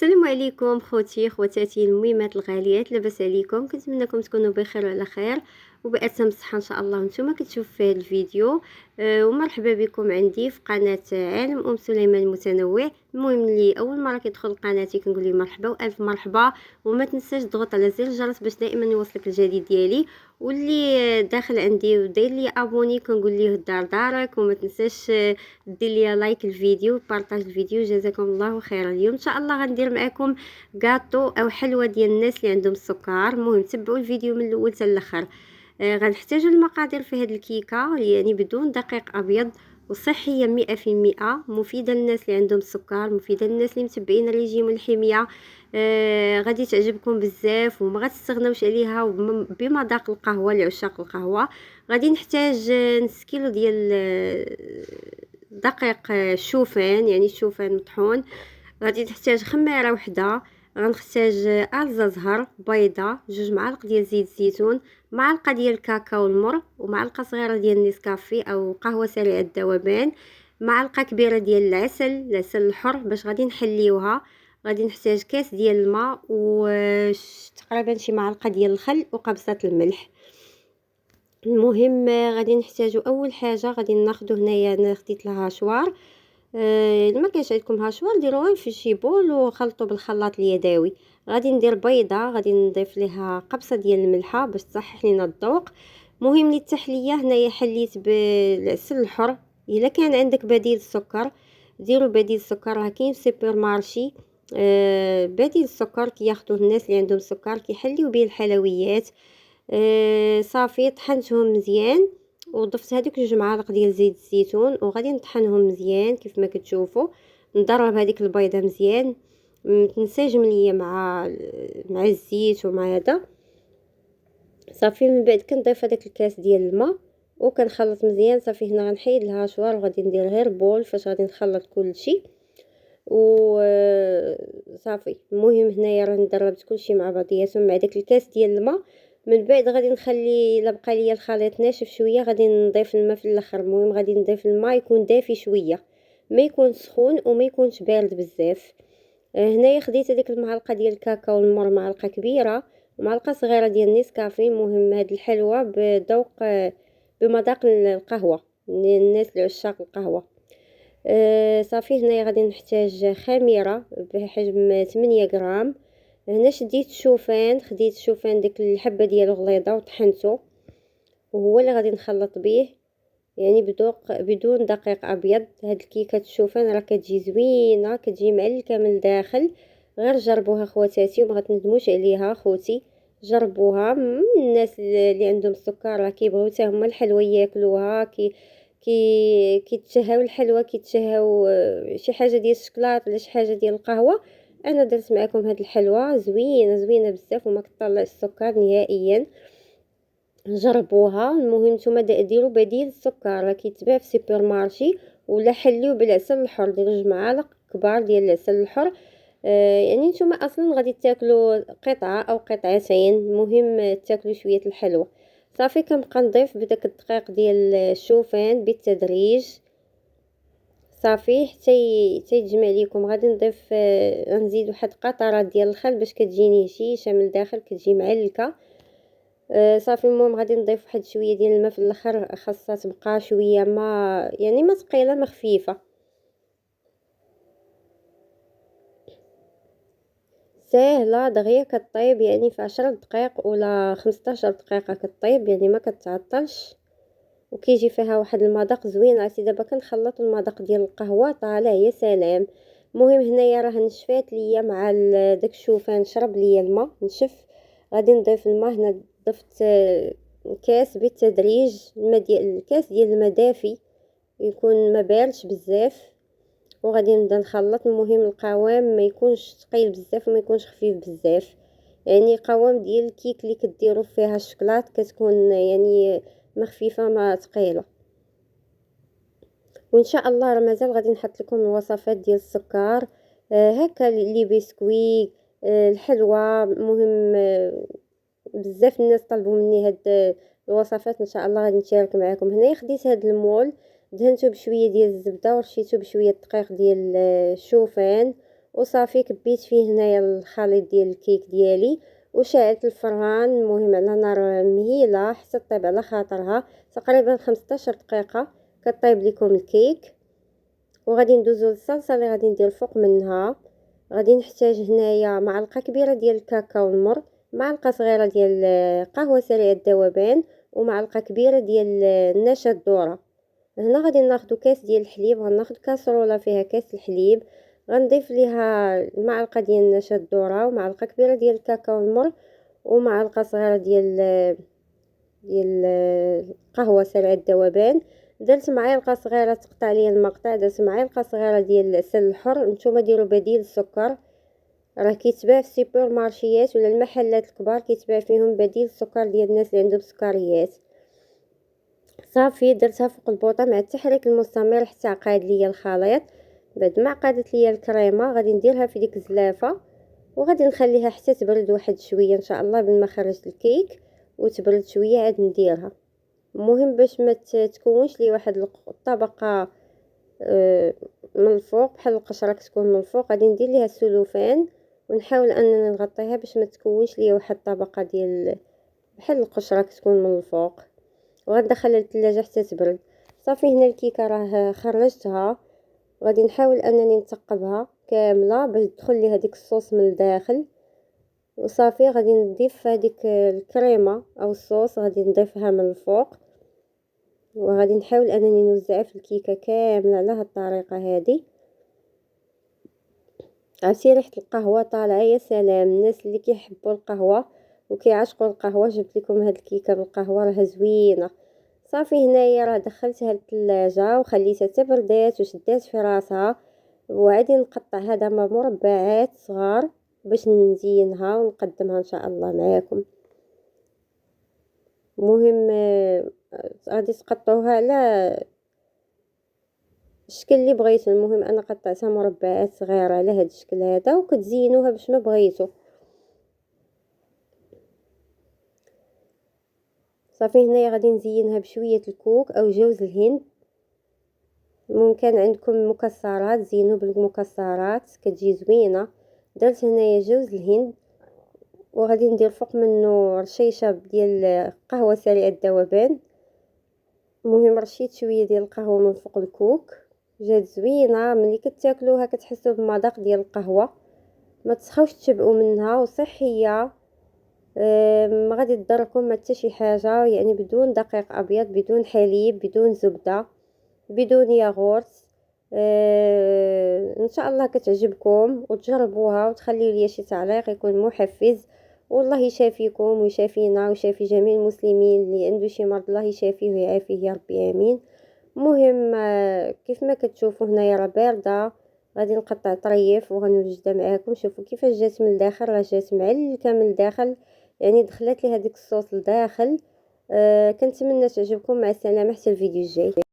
السلام عليكم خواتاتي المهمات الغاليات، لاباس عليكم؟ كنتمنىكم تكونوا بخير وعلى خير وبأتم صحه ان شاء الله وانتم كتشوفوا في هذا الفيديو. ومرحبا بكم عندي في قناه عالم سليمان المتنوع. المهم اللي اول مره كيدخل لقناتي كنقول ليه مرحبا والف مرحبا، وما تنساش تضغط على زر الجرس باش دائما يوصلك الجديد ديالي. واللي داخل عندي وداير لي ابوني كنقول ليه دار دارك، وما تنساش دير لي لايك الفيديو وبارطاج الفيديو. جزاكم الله خيرا. اليوم ان شاء الله غندير معكم كاطو او حلوه ديال الناس اللي عندهم السكر. المهم تبعوا الفيديو من الاول حتى الاخر. غنحتاجوا المقادير في هذه الكيكه يعني بدون دقيق ابيض، وصحيه 100%، مفيده للناس اللي عندهم السكر، مفيده للناس اللي متبعين الريجيم والحميه. غادي تعجبكم بزاف وما غتستغناوش عليها، بمذاق القهوه لعشاق القهوه. غادي نحتاج نص كيلو ديال دقيق الشوفان، يعني الشوفان مطحون. غادي نحتاج خميره وحده، غنحتاج ارزه زهر، بيضه، 2 معالق ديال زيت الزيتون، معلقه ديال الكاكاو المر، ومعلقه صغيره ديال النسكافي او قهوه سريعه الذوبان، معلقه كبيره ديال العسل الحر باش غادي نحليوها. غادي نحتاج كاس ديال الماء وتقريبا شي معلقه ديال الخل وقبصه الملح. المهم غادي نحتاجو اول حاجه غادي ناخذ هنايا، انا خديت لها هاشوار. ما كانش عندكم هاشوار ديروه في شي بول وخلطوا بالخلاط اليدوي. غادي ندير بيضه، غادي نضيف لها قبصه ديال الملحه باش تصحح لينا الذوق. مهم للتحليه هنايا حليت بالعسل الحر. الا كان عندك بديل السكر ديروا بديل السكر، راه كاين في سوبر مارشي. بديل السكر كياخذوه الناس اللي عندهم السكر كيحليو به الحلويات. صافي طحنتهم مزيان وضفت هذوك 2 معالق ديال زيت الزيتون وغادي نطحنهم مزيان كيف ما كتشوفوا. نضرب هذيك البيضه مزيان تنسجم ليا مع الزيت ومع هذا. صافي من بعد كنضيف هذاك الكاس ديال الماء وكنخلط مزيان. صافي هنا غنحيد الهاشوار وغادي ندير غير بول فاش غادي نخلط كلشي و صافي. المهم هنايا راني ضربت كلشي مع بعضياتهم مع داك الكاس ديال الماء. من بعد غادي نخلي الا بقى ليا الخليط ناشف شويه غادي نضيف الماء في الاخر. المهم غادي نضيف الماء يكون دافي شويه، ما يكون سخون وما يكونش بارد بزاف. هنايا خديت هذيك المعلقه ديال الكاكاو المر، معلقه كبيره، ومعلقه صغيره ديال النسكافي. المهم هاد الحلوه بذوق بمذاق القهوه للناس العشاق القهوه. صافي هنايا غادي نحتاج خميره بحجم 8 غرام. هنا شديت الشوفان، خديت الشوفان ديك الحبه ديال غليظه وطحنته وهو اللي غادي نخلط به، يعني بذوق بدون دقيق ابيض. هاد الكيكه الشوفان راه كتجي زوينه، كتجي معلكه من الداخل. غير جربوها خواتاتي وما غتندموش عليها. خوتي جربوها. الناس اللي عندهم السكر راه كيبغيو حتى هما الحلوى ياكلوها، كيتشهاو الحلوى، كيتشهاو شي حاجه ديال الشكلاط ولا شي حاجه ديال القهوه. انا درت معكم هاد الحلوى زوينه بزاف وما كطلعش السكر نهائيا. جربوها. المهم نتوما ديروا بديل السكر راه كيتباع في سوبر مارشي، ولا حليوه بالعسل الحر، ديروا 2 معالق كبار ديال العسل الحر. يعني نتوما اصلا غادي تاكلوا قطعه او قطعتين، المهم تاكلوا شويه الحلوى. صافي كنبقى نضيف بداك الدقيق ديال الشوفان بالتدريج. صافي حتى يتجمع ليكم. غادي نضيف غنزيد واحد قطرات ديال الخل باش كتجيني هشيشه من الداخل، كتجي معلكه. صافي. المهم غادي نضيف واحد شويه ديال الماء في الاخر، خاصها تبقى شويه ما يعني ما ثقيله ما خفيفه. ساهله دغيا كطيب، يعني في 10 دقائق ولا 15 دقيقه كطيب، يعني ما كتعطلش وكيجي فيها واحد المذاق زوين. عرفتي دابا كنخلط المذاق ديال القهوه طالع يا سلام. المهم هنايا راه نشفات ليا مع داك الشوفان، شرب ليا الماء نشف. غادي نضيف الماء. هنا ضفت كاس بالتدريج، الماء ديال الكاس ديال الماء دافي، يكون ما باردش بزاف، وغادي نبدا نخلط. المهم القوام ما يكونش ثقيل بزاف وما يكونش خفيف بزاف، يعني قوام ديال الكيك اللي كديروا فيها الشكلاط كتكون يعني ما خفيفه ما ثقيله. وان شاء الله راه مازال غادي نحط لكم الوصفات ديال السكر. هكا لي بسكوي، الحلوى. المهم بزاف الناس طلبوا مني هاد الوصفات، ان شاء الله غادي نشارك معكم. هنايا خديت هاد المول دهنته بشويه ديال الزبده ورشيته بشويه دقيق ديال الشوفان وصافي كبيت فيه هنايا الخليط ديال الكيك ديالي وشعلت الفران المهم على نار مهيله حتى طيب على خاطرها تقريبا 15 دقيقه كطيب لكم الكيك. وغادي ندوزو للصلصه اللي غادي ندير فوق منها. غادي نحتاج هنايا معلقه كبيره ديال الكاكاو المر، معلقه صغيره ديال قهوه سريعه الذوبان، ومعلقه كبيره ديال النشا الذره. هنا غادي ناخدو كاس ديال الحليب، غناخد كاسرونه فيها كاس الحليب، غنضيف ليها معلقه ديال النشا الذره ومعلقه كبيره ديال الكاكاو المر ومعلقه صغيره ديال القهوه سريعه الذوبان. درت معلقه صغيره تقطع ليا المقطع، درت معلقه صغيره ديال العسل الحر. نتوما ديروا بديل السكر، راه كيتباع في السوبر مارشيات ولا المحلات الكبار كيتباع فيهم بديل السكر ديال الناس اللي عندهم سكريات. صافي درتها فوق البوطه مع التحريك المستمر حتى عقاد ليا الخليط. بعد ما عقدت ليا الكريمه غادي نديرها في ديك الزلافه وغادي نخليها حتى تبرد واحد شويه ان شاء الله. بما خرجت الكيك وتبرد شويه عاد نديرها. المهم باش ما تكونش لي واحد الطبقه من الفوق بحال القشره كتكون من الفوق، غادي ندير ليها السلوفان ونحاول انني نغطيها باش ما تكونش لي واحد الطبقه ديال بحال القشره كتكون من الفوق. وغندخلها للثلاجه حتى تبرد. صافي هنا الكيكه راه خرجتها، غادي نحاول انني نثقبها كامله باش تدخل ليها ديك الصوص من الداخل. وصافي غادي نضيف هذيك الكريمه او الصوص غادي نضيفها من الفوق، وغادي نحاول انني نوزعها في الكيكه كامله على هاد الطريقه هذه. عرفتي ريحه القهوه طالعه يا سلام. الناس اللي كيحبوا القهوه وكيعشقوا القهوه جبت لكم هاد الكيكه بالقهوه راه زوينه. صافي هنايا راه دخلتها للثلاجه وخليتها حتى بردات وشدات في راسها. وغادي نقطع هذا مربعات صغار باش نزينها ونقدمها ان شاء الله معاكم. المهم غادي تقطعوها على الشكل اللي بغيتو. المهم انا قطعتها مربعات صغيره على هذا الشكل هذا وكتزينوها باش ما بغيتو. صافي هنايا غادي نزينها بشويه الكوك او جوز الهند. ممكن عندكم مكسرات زينوا بالمكسرات كتجي زوينه. درت هنايا جوز الهند وغادي ندير فوق منه رشيشه ديال قهوه سريعه الذوبان. المهم رشيت شويه ديال القهوه من فوق الكوك، جات زوينه. ملي كتاكلوها كتحسوا بمذاق ديال القهوه، ما تسخاوش تشبعوا منها وصحيه. ما غادي تضركم حتى شي حاجه، يعني بدون دقيق ابيض، بدون حليب، بدون زبده، بدون ياغورت. ان شاء الله كتعجبكم وتجربوها وتخليوا لي شي تعليق يكون محفز. والله يشافيكم ويشافينا ويشافي جميع المسلمين اللي عنده شي مرض، الله يشافيه ويعافيه يا ربي امين. المهم كيف ما كتشوفوا هنايا راه بارده. غادي نقطع طريف وغنوجدها معاكم. شوفوا كيفاش جات من الداخل، راه جات معلكه من الداخل، يعني دخلت لي هذيك الصوص لداخل. كنتمنى تعجبكم. مع السلامه حتى الفيديو الجاي.